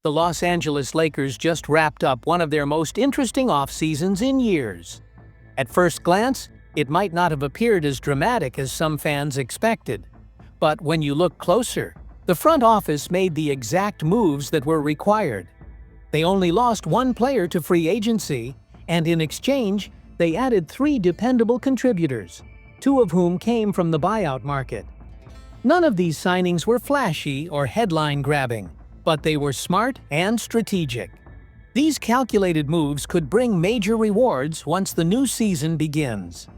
The Los Angeles Lakers just wrapped up one of their most interesting off-seasons in years. At first glance, it might not have appeared as dramatic as some fans expected. But when you look closer, the front office made the exact moves that were required. They only lost one player to free agency, and in exchange, they added 3 dependable contributors, 2 of whom came from the buyout market. None of these signings were flashy or headline-grabbing, but they were smart and strategic. These calculated moves could bring major rewards once the new season begins.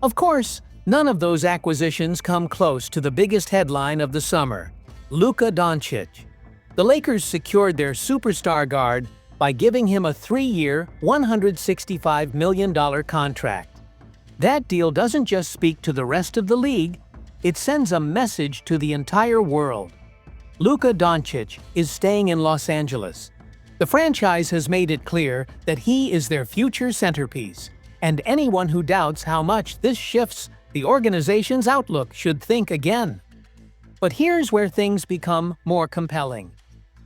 Of course, none of those acquisitions come close to the biggest headline of the summer: Luca Doncic. The Lakers secured their superstar guard by giving him a 3-year, $165 million contract. That deal doesn't just speak to the rest of the league, it sends a message to the entire world. Luca Doncic is staying in Los Angeles. The franchise has made it clear that he is their future centerpiece, and anyone who doubts how much this shifts the organization's outlook should think again. But here's where things become more compelling.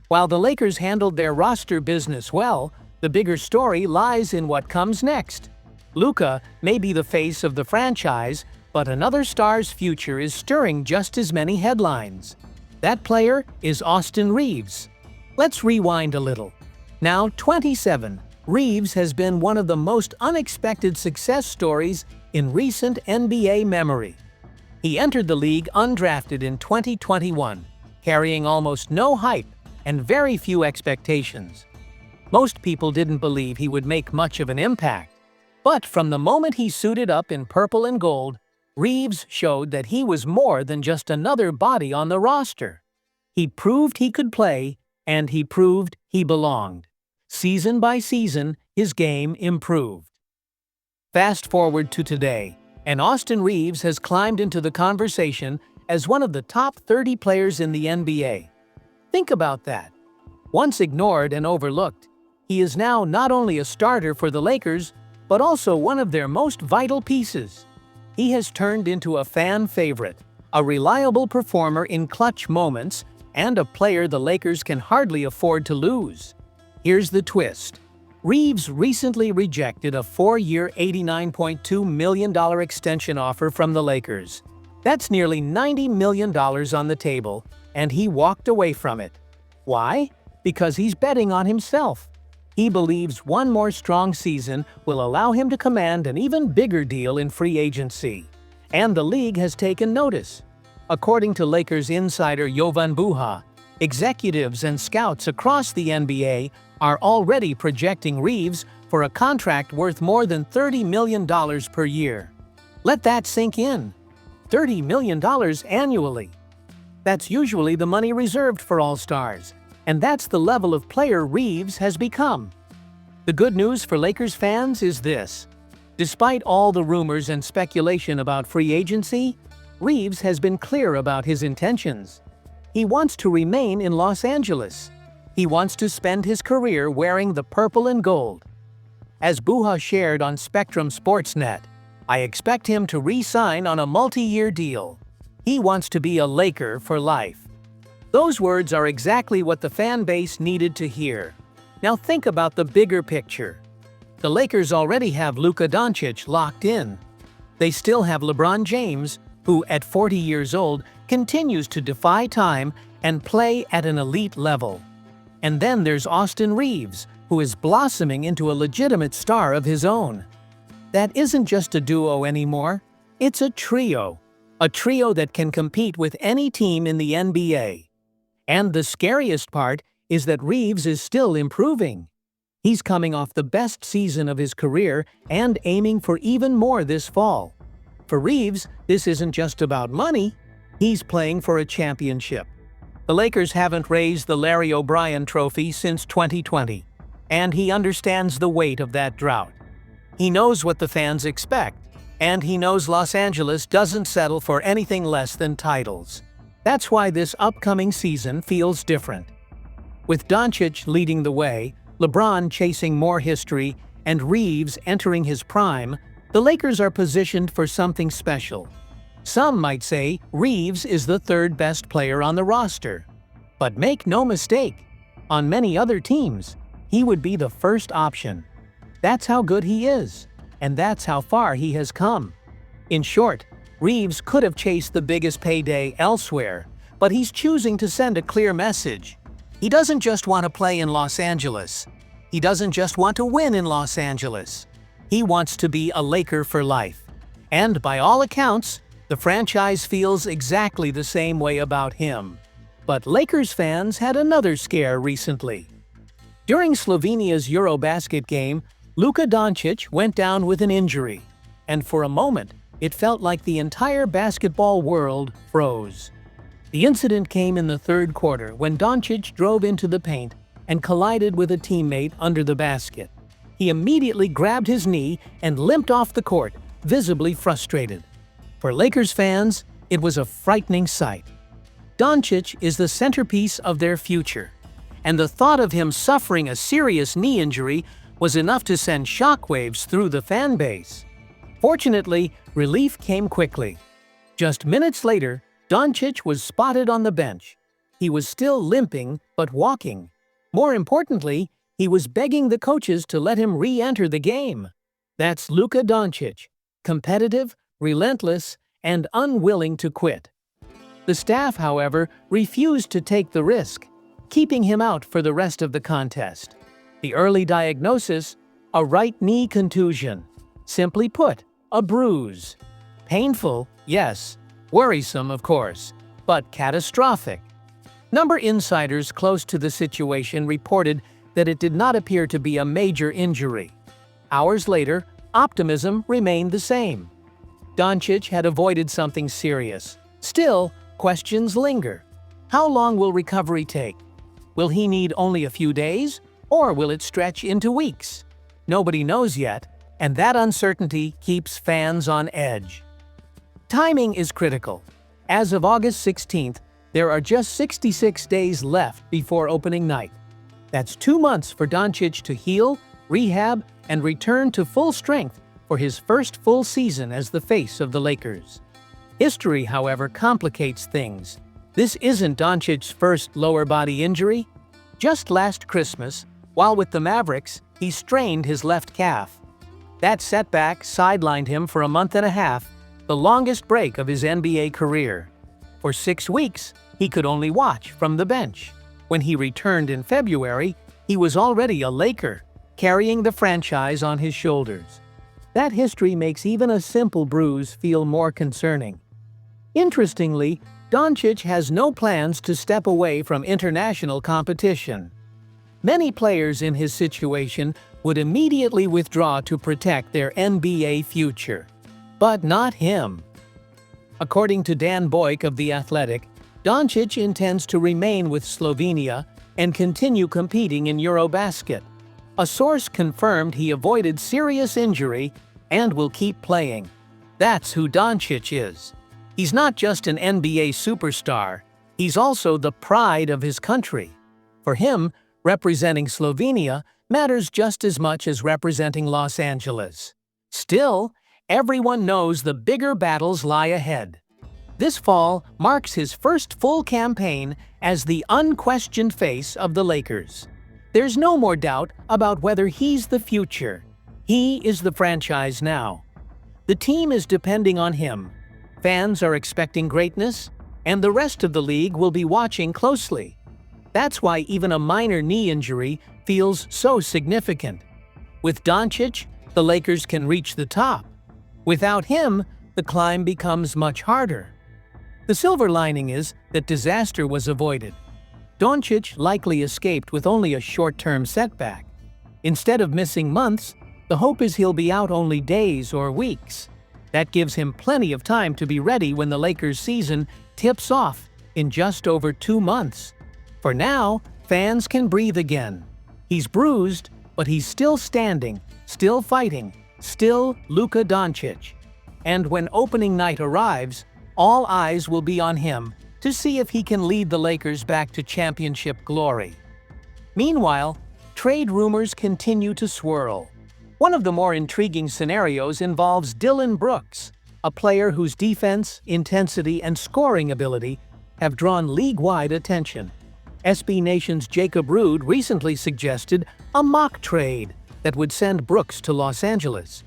While the Lakers handled their roster business well, the bigger story lies in what comes next. Luca may be the face of the franchise, but another star's future is stirring just as many headlines. That player is Austin Reaves. Let's rewind a little. Now 27, Reaves has been one of the most unexpected success stories in recent NBA memory. He entered the league undrafted in 2021, carrying almost no hype and very few expectations. Most people didn't believe he would make much of an impact. But from the moment he suited up in purple and gold, Reaves showed that he was more than just another body on the roster. He proved he could play, and he proved he belonged. Season by season, his game improved. Fast forward to today, and Austin Reaves has climbed into the conversation as one of the top 30 players in the NBA. Think about that. Once ignored and overlooked, he is now not only a starter for the Lakers, but also one of their most vital pieces. He has turned into a fan favorite, a reliable performer in clutch moments, and a player the Lakers can hardly afford to lose. Here's the twist. Reaves recently rejected a 4-year, $89.2 million extension offer from the Lakers. That's nearly $90 million on the table, and he walked away from it. Why? Because he's betting on himself. He believes one more strong season will allow him to command an even bigger deal in free agency. And the league has taken notice. According to Lakers insider Jovan Buha, executives and scouts across the NBA are already projecting Reaves for a contract worth more than $30 million per year. Let that sink in. $30 million annually. That's usually the money reserved for all-stars. And that's the level of player Reaves has become. The good news for Lakers fans is this. Despite all the rumors and speculation about free agency, Reaves has been clear about his intentions. He wants to remain in Los Angeles. He wants to spend his career wearing the purple and gold. As Buha shared on Spectrum Sportsnet, I expect him to re-sign on a multi-year deal. He wants to be a Laker for life. Those words are exactly what the fan base needed to hear. Now think about the bigger picture. The Lakers already have Luca Doncic locked in. They still have LeBron James, who at 40 years old continues to defy time and play at an elite level. And then there's Austin Reaves, who is blossoming into a legitimate star of his own. That isn't just a duo anymore, it's a trio that can compete with any team in the NBA. And the scariest part is that Reaves is still improving. He's coming off the best season of his career and aiming for even more this fall. For Reaves, this isn't just about money, he's playing for a championship. The Lakers haven't raised the Larry O'Brien trophy since 2020, and he understands the weight of that drought. He knows what the fans expect, and he knows Los Angeles doesn't settle for anything less than titles. That's why this upcoming season feels different. With Doncic leading the way, LeBron chasing more history, and Reaves entering his prime, the Lakers are positioned for something special. Some might say Reaves is the third best player on the roster. But make no mistake, on many other teams, he would be the first option. That's how good he is, and that's how far he has come. In short, Reaves could have chased the biggest payday elsewhere, but he's choosing to send a clear message. He doesn't just want to play in Los Angeles. He doesn't just want to win in Los Angeles. He wants to be a Laker for life. And by all accounts, the franchise feels exactly the same way about him. But Lakers fans had another scare recently. During Slovenia's Eurobasket game, Luca Doncic went down with an injury, and for a moment, it felt like the entire basketball world froze. The incident came in the third quarter when Doncic drove into the paint and collided with a teammate under the basket. He immediately grabbed his knee and limped off the court, visibly frustrated. For Lakers fans, it was a frightening sight. Doncic is the centerpiece of their future, and the thought of him suffering a serious knee injury was enough to send shockwaves through the fan base. Fortunately, relief came quickly. Just minutes later, Doncic was spotted on the bench. He was still limping, but walking. More importantly, he was begging the coaches to let him re-enter the game. That's Luca Doncic, competitive, relentless, and unwilling to quit. The staff, however, refused to take the risk, keeping him out for the rest of the contest. The early diagnosis: a right knee contusion. Simply put, a bruise. Painful, yes. Worrisome, of course, but catastrophic. Number insiders close to the situation reported that it did not appear to be a major injury. Hours later, optimism remained the same. Doncic had avoided something serious. Still, questions linger. How long will recovery take? Will he need only a few days, or will it stretch into weeks? Nobody knows yet, and that uncertainty keeps fans on edge. Timing is critical. As of August 16th, there are just 66 days left before opening night. That's 2 months for Doncic to heal, rehab, and return to full strength for his first full season as the face of the Lakers. History, however, complicates things. This isn't Doncic's first lower body injury. Just last Christmas, while with the Mavericks, he strained his left calf. That setback sidelined him for a month and a half, the longest break of his NBA career. For 6 weeks, he could only watch from the bench. When he returned in February, he was already a Laker, carrying the franchise on his shoulders. That history makes even a simple bruise feel more concerning. Interestingly, Doncic has no plans to step away from international competition. Many players in his situation would immediately withdraw to protect their NBA future. But not him. According to Dan Boyk of The Athletic, Doncic intends to remain with Slovenia and continue competing in Eurobasket. A source confirmed he avoided serious injury and will keep playing. That's who Doncic is. He's not just an NBA superstar, he's also the pride of his country. For him, representing Slovenia matters just as much as representing Los Angeles. Still, everyone knows the bigger battles lie ahead. This fall marks his first full campaign as the unquestioned face of the Lakers. There's no more doubt about whether he's the future. He is the franchise now. The team is depending on him. Fans are expecting greatness, and the rest of the league will be watching closely. That's why even a minor knee injury feels so significant. With Doncic, the Lakers can reach the top. Without him, the climb becomes much harder. The silver lining is that disaster was avoided. Doncic likely escaped with only a short-term setback. Instead of missing months, the hope is he'll be out only days or weeks. That gives him plenty of time to be ready when the Lakers' season tips off in just over 2 months. For now, fans can breathe again. He's bruised, but he's still standing, still fighting, still Luca Doncic. And when opening night arrives, all eyes will be on him to see if he can lead the Lakers back to championship glory. Meanwhile, trade rumors continue to swirl. One of the more intriguing scenarios involves Dillon Brooks. a player whose defense, intensity, and scoring ability have drawn league-wide attention. SB Nation's Jacob Rude recently suggested a mock trade that would send Brooks to Los Angeles.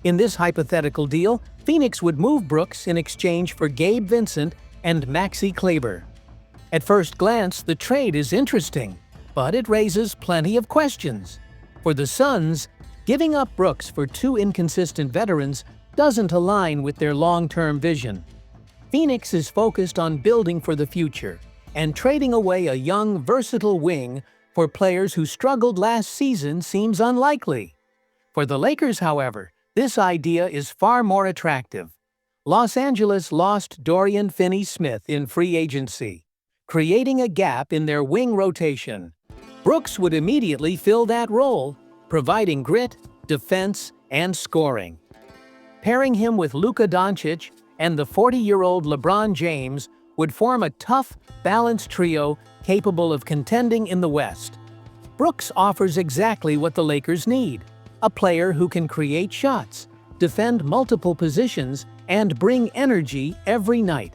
In this hypothetical deal, Phoenix would move Brooks in exchange for Gabe Vincent and Maxi Kleber. At first glance, the trade is interesting, but it raises plenty of questions. For the Suns, giving up Brooks for two inconsistent veterans doesn't align with their long-term vision. Phoenix is focused on building for the future, and trading away a young, versatile wing for players who struggled last season seems unlikely. For the Lakers, however, this idea is far more attractive. Los Angeles lost Dorian Finney-Smith in free agency, creating a gap in their wing rotation. Brooks would immediately fill that role, providing grit, defense, and scoring. Pairing him with Luca Doncic and the 40-year-old Lebron James would form a tough, balanced trio capable of contending in the West. Brooks offers exactly what the Lakers need: a player who can create shots, defend multiple positions, and bring energy every night.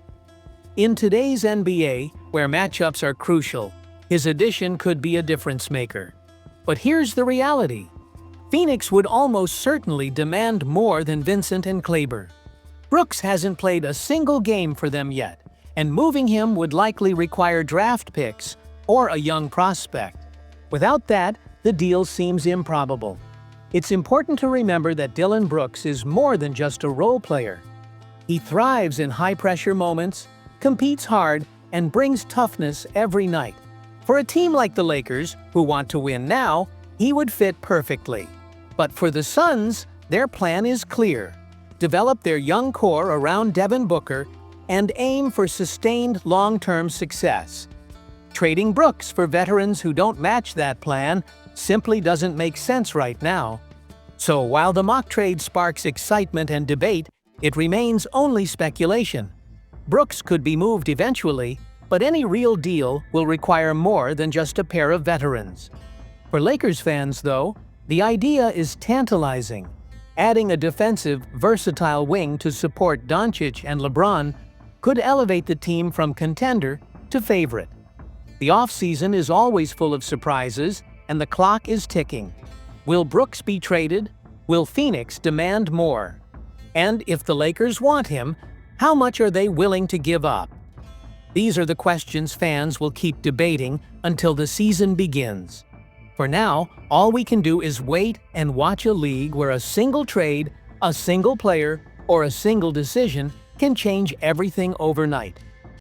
In today's NBA, where matchups are crucial, his addition could be a difference-maker. But here's the reality. Phoenix would almost certainly demand more than Vincent and Kleber. Brooks hasn't played a single game for them yet, and moving him would likely require draft picks or a young prospect. Without that, the deal seems improbable. It's important to remember that Dillon Brooks is more than just a role player. He thrives in high-pressure moments, competes hard, and brings toughness every night. For a team like the Lakers, who want to win now, he would fit perfectly. But for the Suns, their plan is clear: develop their young core around Devin Booker and aim for sustained long-term success. Trading Brooks for veterans who don't match that plan simply doesn't make sense right now. So while the mock trade sparks excitement and debate, it remains only speculation. Brooks could be moved eventually, but any real deal will require more than just a pair of veterans. For Lakers fans, though, the idea is tantalizing. Adding a defensive, versatile wing to support Doncic and LeBron could elevate the team from contender to favorite. The offseason is always full of surprises, and the clock is ticking. Will Brooks be traded? Will Phoenix demand more? And if the Lakers want him, how much are they willing to give up? These are the questions fans will keep debating until the season begins. For now, all we can do is wait and watch a league where a single trade, a single player, or a single decision can change everything overnight.